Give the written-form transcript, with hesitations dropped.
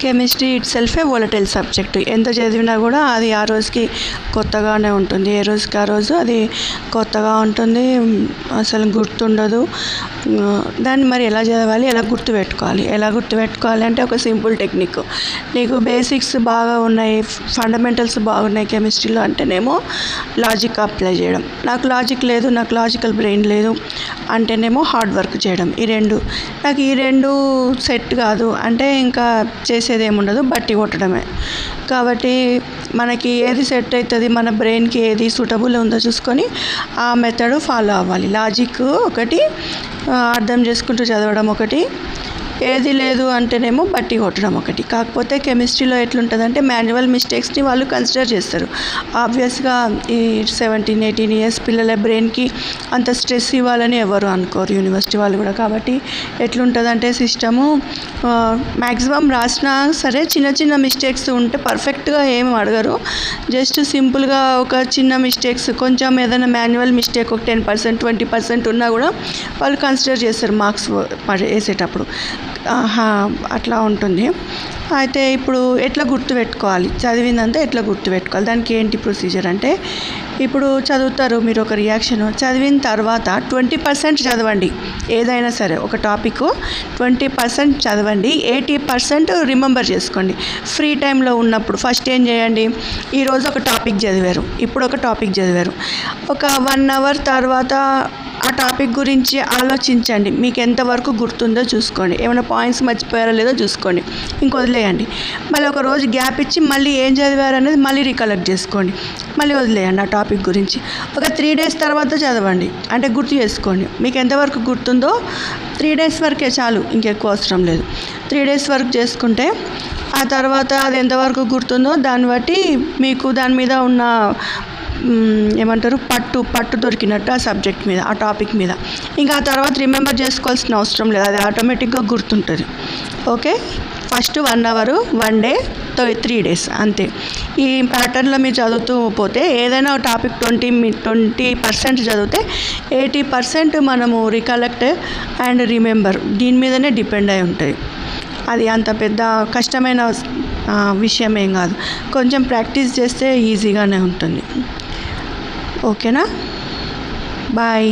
Chemistry it సెల్ఫే volatile subject. ఎంత చదివినా కూడా అది ఆ రోజుకి కొత్తగానే ఉంటుంది. ఏ రోజుకి ఆ రోజు అది కొత్తగా ఉంటుంది, అసలు గుర్తుండదు. దాన్ని మరి ఎలా చదవాలి, ఎలా గుర్తుపెట్టుకోవాలి అంటే ఒక సింపుల్ టెక్నిక్. నీకు బేసిక్స్ బాగా ఉన్నాయి, ఫండమెంటల్స్ బాగున్నాయి కెమిస్ట్రీలో అంటేనేమో లాజిక్ అప్లై చేయడం. నాకు లాజిక్ లేదు, నాకు లాజికల్ బ్రెయిన్ లేదు అంటేనేమో హార్డ్ వర్క్ చేయడం. నాకు ఈ రెండు సెట్ కాదు అంటే ఇంకా చేసేది ఏముండదు, బట్టి కొట్టడమే. కాబట్టి మనకి ఏది సెట్ అవుతుంది, మన బ్రెయిన్కి ఏది సూటబుల్ ఉందో చూసుకొని ఆ మెథడ్ ఫాలో అవ్వాలి. లాజిక్ ఒకటి, అర్థం చేసుకుంటూ చదవడం ఒకటి, ఏది లేదు అంటేనేమో బట్టి కొట్టడం ఒకటి. కాకపోతే కెమిస్ట్రీలో ఎట్లుంటుందంటే మాన్యువల్ మిస్టేక్స్ని వాళ్ళు కన్సిడర్ చేస్తారు. ఆబ్వియస్గా ఈ 17-18 ఇయర్స్ పిల్లల బ్రెయిన్కి అంత స్ట్రెస్ ఇవ్వాలని ఎవరు అనుకోరు, యూనివర్సిటీ వాళ్ళు కూడా. కాబట్టి ఎట్లుంటుందంటే సిస్టము మ్యాక్సిమం రాసినా సరే చిన్న చిన్న మిస్టేక్స్ ఉంటే పర్ఫెక్ట్గా ఏం అడగరు. జస్ట్ సింపుల్గా ఒక చిన్న మిస్టేక్స్, కొంచెం ఏదైనా మాన్యువల్ మిస్టేక్ ఒక 10%, 20% ఉన్నా కూడా వాళ్ళు కన్సిడర్ చేస్తారు మార్క్స్ వేసేటప్పుడు. అట్లా ఉంటుంది. అయితే ఇప్పుడు ఎట్లా గుర్తుపెట్టుకోవాలి, చదివిందంతా ఎట్లా గుర్తుపెట్టుకోవాలి, దానికి ఏంటి ప్రొసీజర్ అంటే, ఇప్పుడు చదువుతారు మీరు ఒక రియాక్షన్, చదివిన తర్వాత 20% చదవండి. ఏదైనా సరే ఒక టాపిక్ 20% చదవండి, 80% రిమెంబర్ చేసుకోండి. ఫ్రీ టైంలో ఉన్నప్పుడు ఫస్ట్ ఏం చేయండి, ఈరోజు ఒక టాపిక్ చదివారు, ఇప్పుడు ఒక టాపిక్ చదివారు, ఒక 1 అవర్ తర్వాత ఆ టాపిక్ గురించి ఆలోచించండి. మీకు ఎంతవరకు గుర్తుందో చూసుకోండి, ఏమైనా పాయింట్స్ మర్చిపోయారో లేదో చూసుకోండి, వదిలేయండి. మళ్ళీ ఒక రోజు గ్యాప్ ఇచ్చి మళ్ళీ ఏం చదివారు అనేది మళ్ళీ రికలెక్ట్ చేసుకోండి, మళ్ళీ వదిలేయండి ఆ టాపిక్ గురించి. ఒక 3 days తర్వాత చదవండి, అంటే గుర్తు చేసుకోండి. మీకు ఎంతవరకు గుర్తుందో 3 days వరకే చాలు, ఇంకెక్కువ అవసరం లేదు. 3 days వరకు చేసుకుంటే ఆ తర్వాత అది ఎంతవరకు గుర్తుందో దాన్ని బట్టి మీకు దాని మీద ఉన్న ఏమంటారు పట్టు దొరికినట్టు ఆ సబ్జెక్ట్ మీద, ఆ టాపిక్ మీద. ఇంకా ఆ తర్వాత రిమెంబర్ చేసుకోవాల్సిన అవసరం లేదు, అది ఆటోమేటిక్గా గుర్తుంటుంది. Okay, first 1 hour, 1 day, 3 days అంతే. ఈ ప్యాటర్న్లో మీరు చదువుతూ పోతే ఏదైనా టాపిక్ 20% చదివితే 80% మనము రికలెక్ట్ అండ్ రిమెంబర్ దీని మీదనే డిపెండ్ అయి ఉంటుంది. అది అంత పెద్ద కష్టమైన విషయం ఏం కాదు, కొంచెం ప్రాక్టీస్ చేస్తే ఈజీగానే ఉంటుంది. ఓకేనా, బాయ్.